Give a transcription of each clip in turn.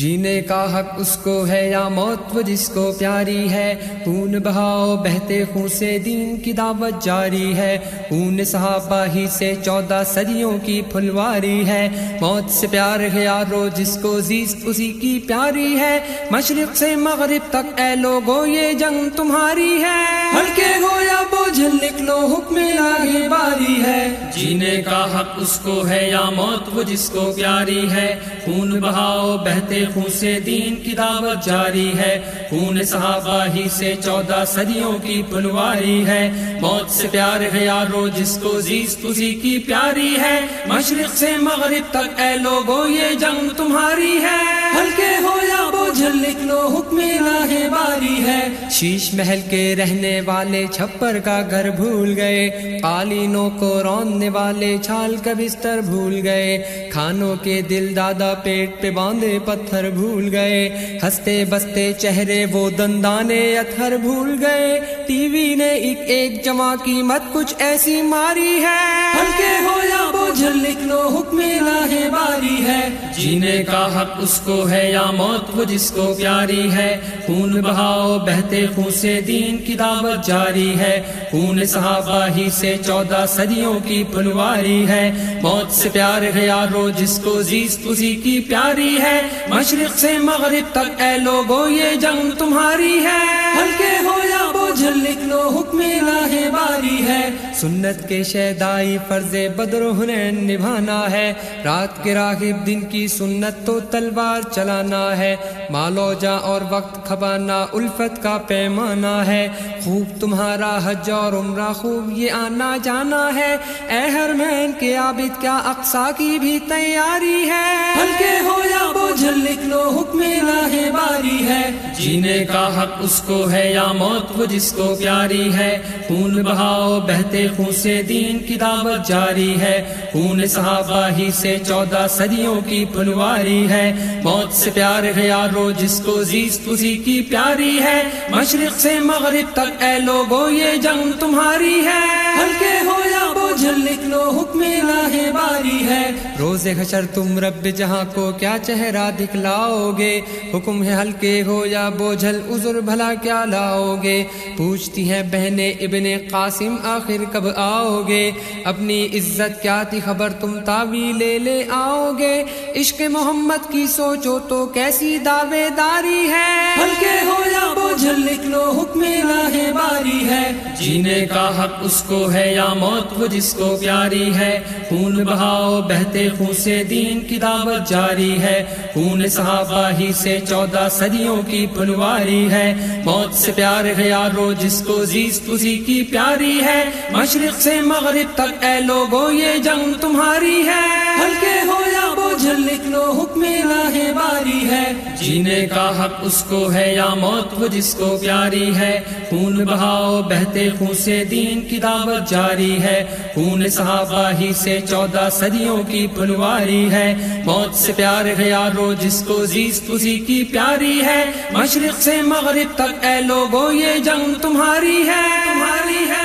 جینے کا حق اس کو ہے یا موت وہ جس کو پیاری ہے، خون بہاؤ بہتے خون سے دین کی دعوت جاری ہے، خون صحابہ ہی سے 14 صدیوں کی پھلواری ہے، موت سے پیار ہے یارو جس کو زیست اسی کی پیاری ہے، مشرق سے مغرب تک اے لوگو یہ جنگ تمہاری ہے، ہلکے ہو یا بوجھل لکھ لو حکم الہی باری ہے، جینے کا حق اس کو ہے یا موت وہ جس کو پیاری ہے، خون بہاؤ بہتے خون سے دین کی دعوت جاری ہے، خون صحابہ ہی سے 14 صدیوں کی پھلواری ہے، موت سے پیار ہے یارو جس کو زیست اسی کی پیاری ہے، مشرق سے مغرب تک اے لوگو یہ جنگ تمہاری ہے، ہلکے ہو یا بوجھل لکھ لو حکم الہی باری ہے، شیش محل کے رہنے والے چھپر کا گھر بھول گئے، قالینوں کو روننے والے چھال کا بستر بھول گئے، کھانوں کے دل دادا پیٹ پہ باندھے پتھر بھول گئے، ہنستے بستے چہرے وہ دندانے اتھر بھول گئے، ٹی وی نے ایک جمع قیمت کچھ ایسی ماری ہے، ہلکے ہو یا بوجھل لکھ لو حکم الہی باری ہے، جینے کا حق اس کو ہے یا موت وہ جس کو پیاری ہے، خون بہاؤ بہتے خون سے دین کی دعوت جاری ہے، خون صحابہ ہی سے 14 صدیوں کی پھلواری ہے، موت سے پیار ہے یارو جس کو زیست اسی کی پیاری ہے، مشرق سے مغرب تک اے لوگو یہ جنگ تمہاری ہے، ہلکے ہو یا بوجھل لکھ لو حکم الہی باری ہے، سنت کے شیدائی فرض بدر و حنین نبھانا ہے، رات کے راغب دن کی سنت تو تلوار چلانا ہے، مال و جاں اور وقت کھپانا الفت کا پیمانہ ہے، خوب تمہارا حج اور عمرہ خوب یہ آنا جانا ہے، اے حرمین کے عابد کیا اقصی کی بھی تیاری ہے، ہلکے ہو یا بوجھل لکھ لو حکم الہی باری ہے، جینے کا حق اس کو ہے یا موت وہ جس کو پیاری ہے، خون بہاؤ بہتے خون سے دین کی دعوت جاری ہے، خون صحابہ ہی سے 14 صدیوں کی پھلواری ہے، موت سے پیار ہے یارو جس کو زیست اسی کی پیاری ہے، مشرق سے مغرب تک اے لوگو یہ جنگ تمہاری ہے، ہلکے ہو یا بوجھل لکھ لو حکم الہی باری ہے، روز حشر تم رب جہاں کو کیا چہرہ دکھلاؤ گے، حکم ہے ہلکے ہو یا بوجھل عذر بھلا کیا لاؤ گے، پوچھتی ہیں بہنیں ابن قاسم آخر کب آؤ گے، اپنی عزت کیا تھی خبر تم تعویل لے آؤ گے، عشق محمد کی سوچو تو کیسی دعوے داری ہے، ہلکے ہو یا بوجھل لکھ لو حکم الہی باری ہے، جینے کا حق اس کو ہے یا موت وہ جس کو پیاری ہے، خون بہاؤ بہتے خون سے دین کی دعوت جاری ہے، خون صحابہ ہی سے 14 صدیوں کی پھلواری ہے، موت سے پیار ہے یارو جس کو زیست اسی کی پیاری ہے، مشرق سے مغرب تک اے لوگو یہ جنگ تمہاری ہے، ہلکے ہو یا بوجھل لکھ لو حکم الہی باری ہے، جینے کا حق اس کو ہے یا موت وہ جس کو پیاری ہے، خون بہاؤ بہتے خون سے دین کی دعوت جاری ہے، خون صحابہ ہی سے 14 صدیوں کی پھلواری ہے، موت سے پیار ہے یارو جس کو زیست اسی کی پیاری ہے، مشرق سے مغرب تک اے لوگو یہ جنگ تمہاری ہے، تمہاری ہے۔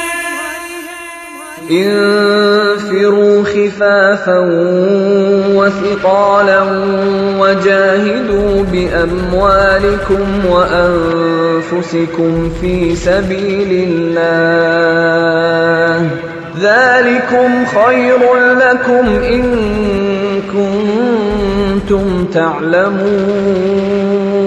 انفروا خفافا وثقالا وجاهدوا بأموالكم وأنفسكم في سبيل الله ذلكم خير لكم إن كنتم تعلمون